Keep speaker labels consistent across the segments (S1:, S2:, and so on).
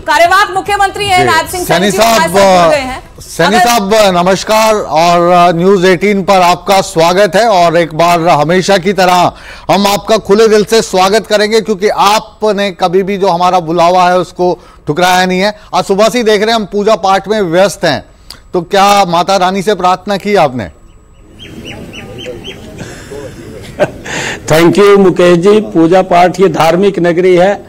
S1: कार्यवाहक मुख्यमंत्री हैं नायब सिंह सैनी
S2: साहब, नमस्कार और न्यूज 18 पर आपका स्वागत है। और एक बार हमेशा की तरह हम आपका खुले दिल से स्वागत करेंगे, क्योंकि आपने कभी भी जो हमारा बुलावा है उसको ठुकराया नहीं है। आज सुबह से ही देख रहे हैं हम पूजा पाठ में व्यस्त हैं, तो क्या माता रानी से प्रार्थना की आपने?
S3: थैंक यू मुकेश जी। पूजा पाठ ये धार्मिक नगरी है,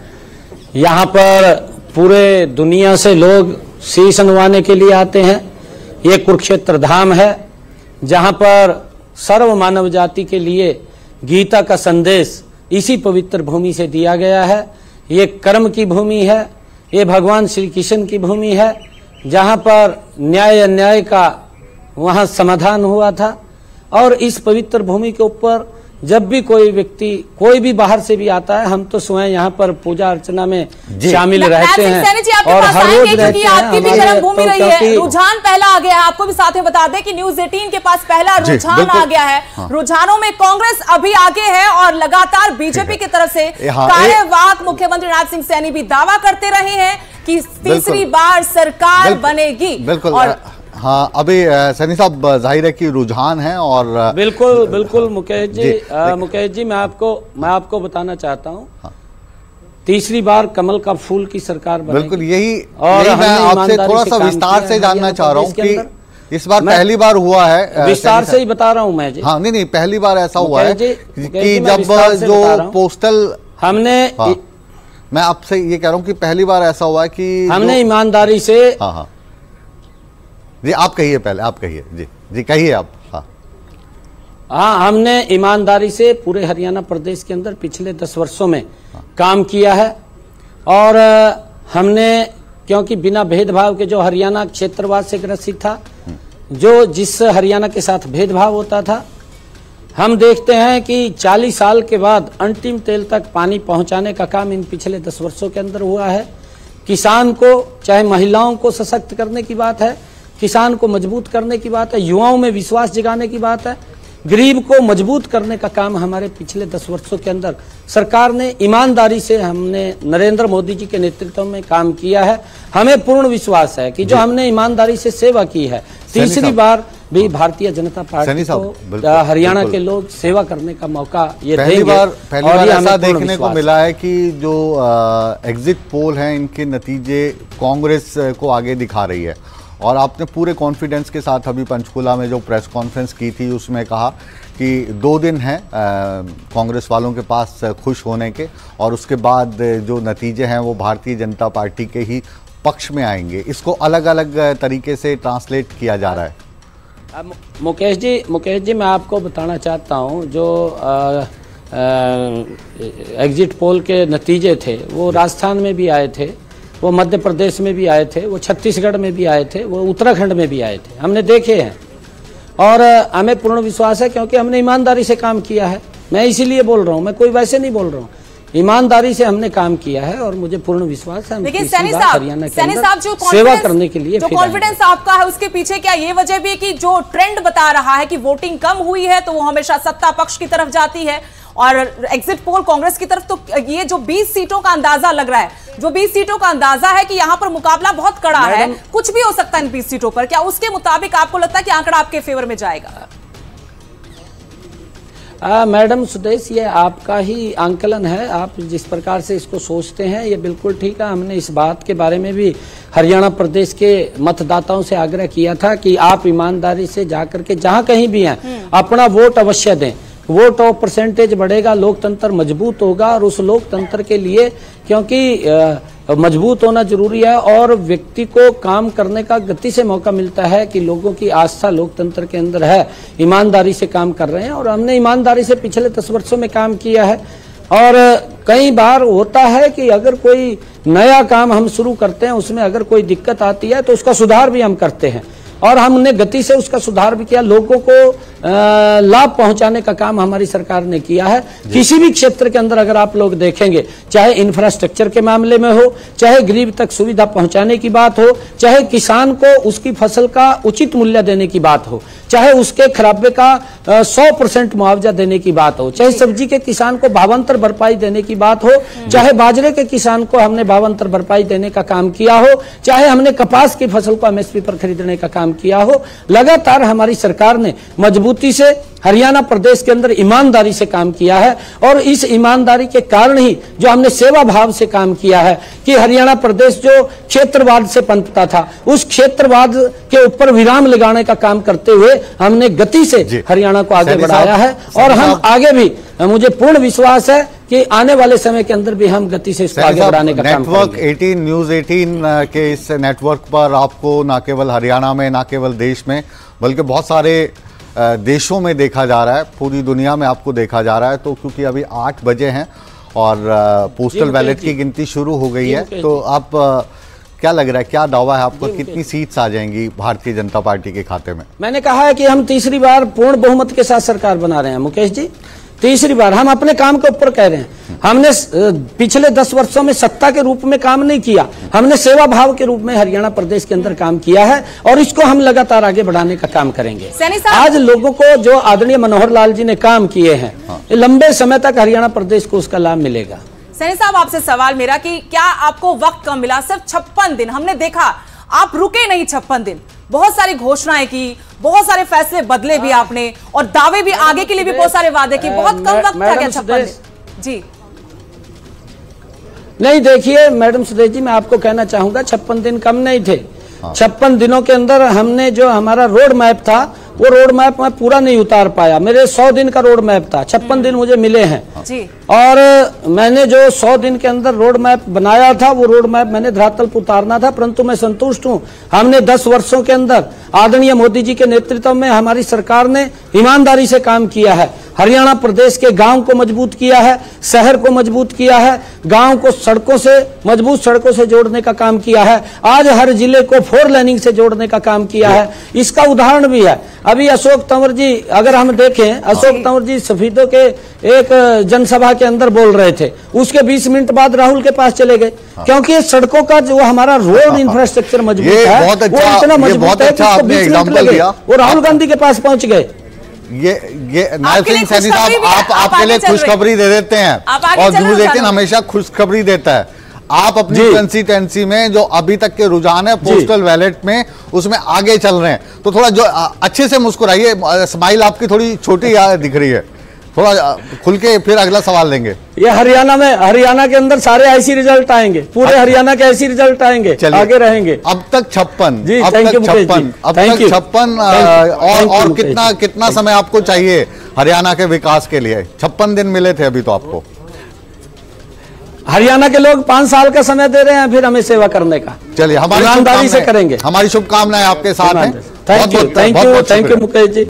S3: यहाँ पर पूरे दुनिया से लोग शीश नवाने के लिए आते हैं। ये कुरुक्षेत्र धाम है, जहाँ पर सर्व मानव जाति के लिए गीता का संदेश इसी पवित्र भूमि से दिया गया है। ये कर्म की भूमि है, ये भगवान श्री कृष्ण की भूमि है, जहाँ पर न्याय अन्याय का वहाँ समाधान हुआ था। और इस पवित्र भूमि के ऊपर जब भी कोई व्यक्ति कोई भी बाहर से भी आता है, हम तो स्वयं यहाँ पर पूजा अर्चना में शामिल रहते हैं और हर रोज रहते हैं।
S1: आपकी भी जन्म भूमि रही है, रुझान पहला आ गया है। आपको भी साथ में बता दें कि न्यूज 18 के पास पहला रुझान आ गया है। रुझानों में कांग्रेस अभी आगे है और लगातार बीजेपी की तरफ से कार्यवाहक मुख्यमंत्री नायब सिंह सैनी भी दावा करते रहे हैं कि तीसरी बार सरकार बनेगी।
S2: बिल्कुल हाँ, अभी सैनी साहब जाहिर है कि रुझान है और
S3: बिल्कुल बिल्कुल मुकेश जी मैं आपको बताना चाहता हूँ। हाँ। तीसरी बार कमल का फूल की सरकार बनेगी।
S2: बिल्कुल यही मैं आपसे थोड़ा सा विस्तार से जानना चाह रहा हूँ कि इस बार पहली बार हुआ है।
S3: विस्तार से ही बता रहा हूँ मैं जी।
S2: हाँ नहीं, पहली बार ऐसा हुआ है कि जब जो पोस्टल हमने मैं आपसे ये कह रहा हूँ कि पहली बार ऐसा हुआ है कि
S3: हमने ईमानदारी से
S2: हाँ जी, आप कहिए पहले, आप कहिए जी कहिए आप।
S3: हाँ, हमने ईमानदारी से पूरे हरियाणा प्रदेश के अंदर पिछले 10 वर्षों में काम किया है। और हमने क्योंकि बिना भेदभाव के जो हरियाणा क्षेत्रवाद से ग्रसित था, जो जिस हरियाणा के साथ भेदभाव होता था, हम देखते हैं कि 40 साल के बाद अंतिम तेल तक पानी पहुंचाने का काम इन पिछले 10 वर्षों के अंदर हुआ है। किसान को, चाहे महिलाओं को सशक्त करने की बात है, किसान को मजबूत करने की बात है, युवाओं में विश्वास जगाने की बात है, गरीब को मजबूत करने का काम हमारे पिछले 10 वर्षों के अंदर सरकार ने ईमानदारी से, हमने नरेंद्र मोदी जी के नेतृत्व में काम किया है। हमें पूर्ण विश्वास है कि जो हमने ईमानदारी से सेवा की है, तीसरी बार भी भारतीय जनता पार्टी को हरियाणा के लोग सेवा करने का मौका ये
S2: पहली बार ऐसा देखने को मिला है कि जो एग्जिट पोल हैं इनके नतीजे कांग्रेस को आगे दिखा रही है। और आपने पूरे कॉन्फिडेंस के साथ अभी पंचकुला में जो प्रेस कॉन्फ्रेंस की थी उसमें कहा कि 2 दिन हैं कांग्रेस वालों के पास खुश होने के, और उसके बाद जो नतीजे हैं वो भारतीय जनता पार्टी के ही पक्ष में आएंगे। इसको अलग अलग तरीके से ट्रांसलेट किया जा रहा है।
S3: मुकेश जी मैं आपको बताना चाहता हूँ, जो एग्जिट पोल के नतीजे थे वो राजस्थान में भी आए थे, वो मध्य प्रदेश में भी आए थे, वो छत्तीसगढ़ में भी आए थे, वो उत्तराखंड में भी आए थे, हमने देखे हैं। और हमें पूर्ण विश्वास है क्योंकि हमने ईमानदारी से काम किया है। मैं इसीलिए बोल रहा हूँ, मैं कोई वैसे नहीं बोल रहा हूँ, ईमानदारी से हमने काम किया है और मुझे पूर्ण विश्वास है
S1: लेकिन सैनी साहब जो
S3: सेवा करने के लिए
S1: जो कॉन्फिडेंस आपका है उसके पीछे क्या ये वजह भी है कि जो ट्रेंड बता रहा है कि वोटिंग कम हुई है तो वो हमेशा सत्ता पक्ष की तरफ जाती है, और एग्जिट पोल कांग्रेस की तरफ, तो ये जो 20 सीटों का अंदाजा लग रहा है, जो 20 सीटों का अंदाजा है कि यहाँ पर मुकाबला बहुत कड़ा है, कुछ भी हो सकता है इन 20 सीटों पर, क्या उसके मुताबिक आपको लगता है कि आंकड़ा आपके फेवर में जाएगा?
S3: मैडम सुदेश, ये आपका ही आंकलन है, आप जिस प्रकार से इसको सोचते हैं ये बिल्कुल ठीक है। हमने इस बात के बारे में भी हरियाणा प्रदेश के मतदाताओं से आग्रह किया था कि आप ईमानदारी से जाकर के जहां कहीं भी हैं अपना वोट अवश्य दें। वोट ऑफ परसेंटेज बढ़ेगा, लोकतंत्र मजबूत होगा, और उस लोकतंत्र के लिए क्योंकि मजबूत होना जरूरी है और व्यक्ति को काम करने का गति से मौका मिलता है कि लोगों की आस्था लोकतंत्र के अंदर है, ईमानदारी से काम कर रहे हैं। और हमने ईमानदारी से पिछले 10 वर्षों में काम किया है। और कई बार होता है कि अगर कोई नया काम हम शुरू करते हैं, उसमें अगर कोई दिक्कत आती है तो उसका सुधार भी हम करते हैं, और हमने गति से उसका सुधार भी किया। लोगों को लाभ पहुंचाने का काम हमारी सरकार ने किया है। किसी भी क्षेत्र के अंदर अगर आप लोग देखेंगे, चाहे इंफ्रास्ट्रक्चर के मामले में हो, चाहे गरीब तक सुविधा पहुंचाने की बात हो, चाहे किसान को उसकी फसल का उचित मूल्य देने की बात हो, चाहे उसके खराबे का 100% मुआवजा देने की बात हो, चाहे सब्जी के किसान को भावांतर भरपाई देने की बात हो, चाहे बाजरे के किसान को हमने भावांतर भरपाई देने का काम किया हो, चाहे हमने कपास की फसल को एमएसपी पर खरीदने का काम किया हो, लगातार हमारी सरकार ने मजबूती से हरियाणा प्रदेश के अंदर ईमानदारी से काम किया है। और इस ईमानदारी के कारण ही जो हमने सेवा भाव से काम किया है कि हरियाणा प्रदेश जो क्षेत्रवाद से पनपता था, उस क्षेत्रवाद के ऊपर विराम लगाने का काम करते हुए हमने गति से हरियाणा को आगे बढ़ाया है। और हम आगे भी, मुझे पूर्ण विश्वास है कि आने वाले समय के अंदर भी हम गति से इसको आगे बढ़ाने का काम करेंगे।
S2: नेटवर्क 18 न्यूज 18 के इस नेटवर्क पर आपको न केवल हरियाणा में, न केवल देश में, बल्कि बहुत सारे देशों में देखा जा रहा है, पूरी दुनिया में आपको देखा जा रहा है। तो क्योंकि अभी 8 बजे हैं और पोस्टल बैलेट की गिनती शुरू हो गई है, तो आप क्या लग रहा है, क्या दावा है आपको, कितनी सीट्स आ जाएंगी भारतीय जनता पार्टी के खाते में?
S3: मैंने कहा है कि हम तीसरी बार पूर्ण बहुमत के साथ सरकार बना रहे हैं मुकेश जी, तीसरी बार। हम अपने काम के ऊपर कह रहे हैं। हमने पिछले 10 वर्षों में सत्ता के रूप में काम नहीं किया, हमने सेवा भाव के रूप में हरियाणा प्रदेश के अंदर काम किया है और इसको हम लगातार आगे बढ़ाने का काम करेंगे। आज लोगों को जो आदरणीय मनोहर लाल जी ने काम किए हैं, लंबे समय तक हरियाणा प्रदेश को उसका लाभ मिलेगा।
S1: सैनी साहब, आपसे सवाल मेरा कि क्या आपको वक्त कम मिला? सिर्फ 56 दिन हमने देखा, आप रुके नहीं 56 दिन, बहुत सारी घोषणाएं की, बहुत सारे फैसले बदले भी आपने और दावे भी आगे के लिए भी बहुत सारे वादे किए। बहुत कम वक्त था क्या 56 दिन? जी
S3: नहीं, देखिए मैडम सुदेश जी, मैं आपको कहना चाहूंगा 56 दिन कम नहीं थे। 56 दिनों के अंदर हमने जो हमारा रोड मैप था, वो रोड मैप मैं पूरा नहीं उतार पाया। मेरे 100 दिन का रोड मैप था, 56 दिन मुझे मिले हैं
S1: जी।
S3: और मैंने जो 100 दिन के अंदर रोड मैप बनाया था, वो रोड मैप मैंने धरातल पर उतारना था, परंतु मैं संतुष्ट हूं। हमने 10 वर्षों के अंदर आदरणीय मोदी जी के नेतृत्व में हमारी सरकार ने ईमानदारी से काम किया है। हरियाणा प्रदेश के गांव को मजबूत किया है, शहर को मजबूत किया है, गांव को सड़कों से, मजबूत सड़कों से जोड़ने का काम किया है। आज हर जिले को 4 लेनिंग से जोड़ने का काम किया है। इसका उदाहरण भी है, अभी अशोक तंवर जी, अगर हम देखें, अशोक तंवर जी सफीदों के एक जनसभा के अंदर बोल रहे थे, उसके 20 मिनट बाद राहुल के पास चले गए, क्योंकि सड़कों का जो हमारा रोड इंफ्रास्ट्रक्चर मजबूत है, वो इतना मजबूत है कि उसको 20 मिनट लगे, वो राहुल गांधी के पास पहुंच गए।
S2: ये नायब सिंह सैनी साहब, आप आपके लिए खुशखबरी दे देते हैं और न्यूज़ 18 हमेशा खुशखबरी देता है। आप अपनी कंसिस्टेंसी में जो अभी तक के रुझान है पोस्टल बैलेट में, उसमें आगे चल रहे हैं, तो थोड़ा जो अच्छे से मुस्कुराइए, स्माइल आपकी थोड़ी छोटी दिख रही है, थोड़ा खुल के फिर अगला सवाल लेंगे।
S3: ये हरियाणा के अंदर सारे ऐसी रिजल्ट आएंगे, पूरे हरियाणा के ऐसी रिजल्ट आएंगे, आगे रहेंगे।
S2: अब तक 56
S3: जी,
S2: अब तक 56 और कितना समय आपको चाहिए हरियाणा के विकास के लिए? 56 दिन मिले थे अभी तो आपको।
S3: हरियाणा के लोग 5 साल का समय दे रहे हैं फिर हमें सेवा करने का।
S2: चलिए, हमारी
S3: ईमानदारी से करेंगे।
S2: हमारी शुभकामनाएं आपके साथ हैं।
S3: Thank you Mukesh ji.